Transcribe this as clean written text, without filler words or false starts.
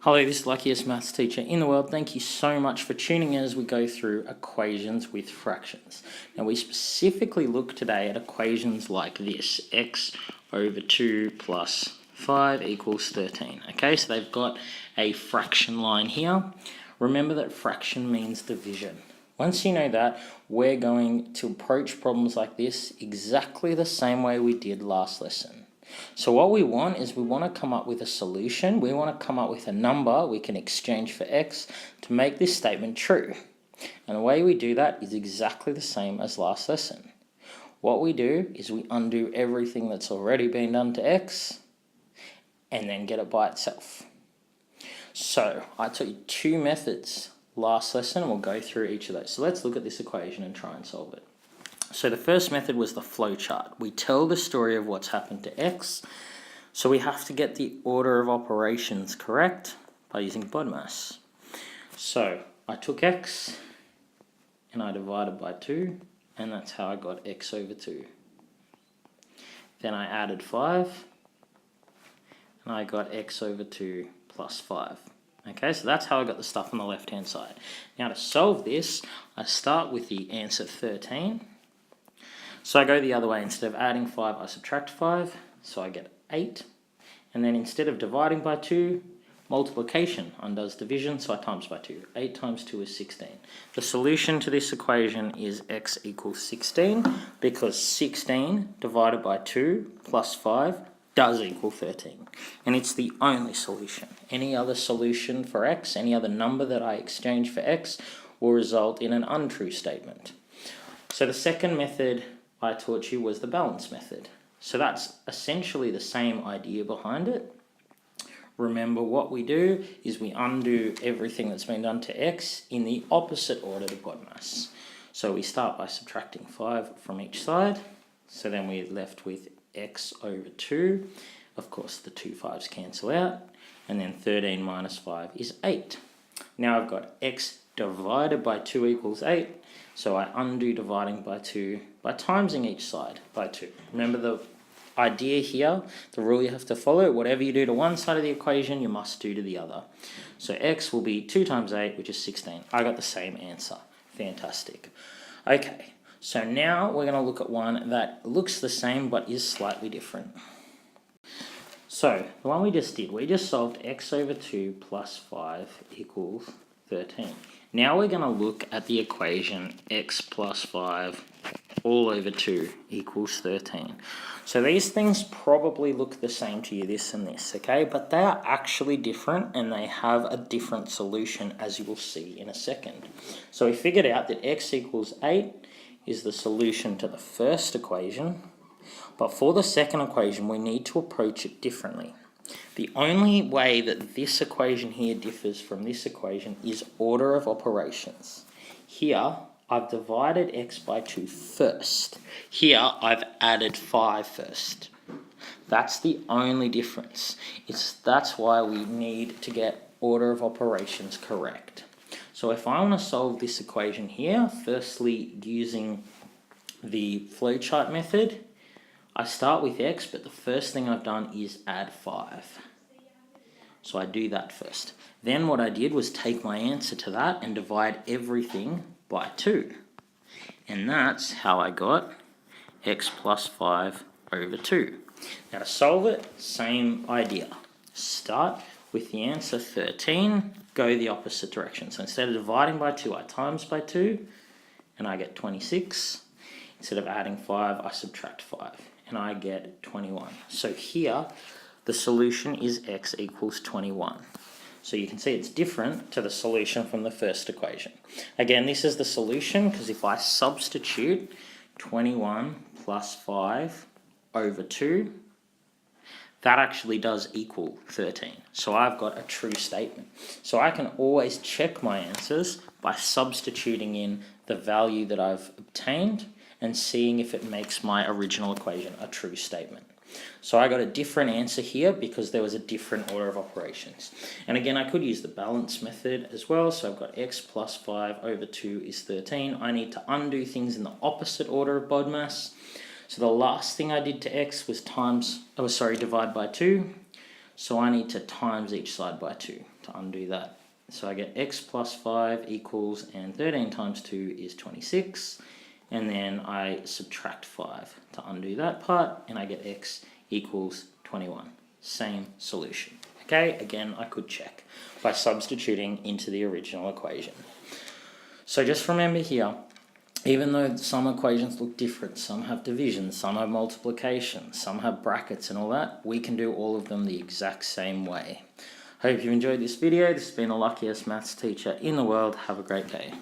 Hello, this is the luckiest maths teacher in the world. Thank you so much for tuning in as we go through equations with fractions. Now, we specifically look today at equations like this: x over 2 plus 5 equals 13. Okay, so they've got a fraction line here. Remember that fraction means division. Once you know that, we're going to approach problems like this exactly the same way we did last lesson. So what we want is we want to come up with a solution. We want to come up with a number we can exchange for x to make this statement true. And the way we do that is exactly the same as last lesson. What we do is we undo everything that's already been done to x and then get it by itself. So I taught you two methods last lesson and we'll go through each of those. So let's look at this equation and try and solve it. So the first method was the flow chart. We tell the story of what's happened to x, so we have to get the order of operations correct by using BODMAS. So I took x and I divided by 2, and that's how I got x over 2. Then I added 5, and I got x over 2 plus 5. Okay, so that's how I got the stuff on the left-hand side. Now to solve this, I start with the answer 13. So I go the other way. Instead of adding 5, I subtract 5, so I get 8. And then instead of dividing by 2, multiplication undoes division, so I times by 2. 8 times 2 is 16. The solution to this equation is x equals 16, because 16 divided by 2 plus 5 does equal 13. And it's the only solution. Any other solution for x, any other number that I exchange for x, will result in an untrue statement. So the second method I taught you was the balance method. So that's essentially the same idea behind it. Remember, what we do is we undo everything that's been done to x in the opposite order to BODMAS. So we start by subtracting 5 from each side. So then we're left with x over 2. Of course, the two 5s cancel out. And then 13 minus 5 is 8. Now I've got x divided by 2 equals 8. So I undo dividing by 2 by timesing each side by 2. Remember the idea here, the rule you have to follow: whatever you do to one side of the equation, you must do to the other. So x will be 2 times 8, which is 16. I got the same answer. Fantastic. Okay, so now we're going to look at one that looks the same but is slightly different. So the one we just did, we just solved x over 2 plus 5 equals 13. Now we're going to look at the equation x plus 5 all over 2 equals 13. So these things probably look the same to you, this and this, okay? But they are actually different and they have a different solution, as you will see in a second. So we figured out that x equals 8 is the solution to the first equation. But for the second equation, we need to approach it differently. The only way that this equation here differs from this equation is order of operations. Here, I've divided x by 2 first. Here, I've added 5 first. That's the only difference. That's why we need to get order of operations correct. So if I want to solve this equation here, firstly using the flowchart method, I start with x, but the first thing I've done is add 5. So I do that first. Then what I did was take my answer to that and divide everything by 2. And that's how I got x plus 5 over 2. Now to solve it, same idea. Start with the answer 13, go the opposite direction. So instead of dividing by 2, I times by 2, and I get 26. Instead of adding 5, I subtract 5. And I get 21. So here, the solution is x equals 21. So you can see it's different to the solution from the first equation. Again, this is the solution because if I substitute 21 plus 5 over 2, that actually does equal 13. So I've got a true statement. So I can always check my answers by substituting in the value that I've obtained and seeing if it makes my original equation a true statement. So I got a different answer here because there was a different order of operations. And again, I could use the balance method as well. So I've got x plus 5 over 2 is 13. I need to undo things in the opposite order of BODMAS. So the last thing I did to x was divide by 2. So I need to times each side by 2 to undo that. So I get x plus 5 equals, and 13 times 2 is 26. And then I subtract 5 to undo that part, and I get x equals 21. Same solution. Okay, again, I could check by substituting into the original equation. So just remember here, even though some equations look different, some have division, some have multiplication, some have brackets and all that, we can do all of them the exact same way. Hope you enjoyed this video. This has been the luckiest maths teacher in the world. Have a great day.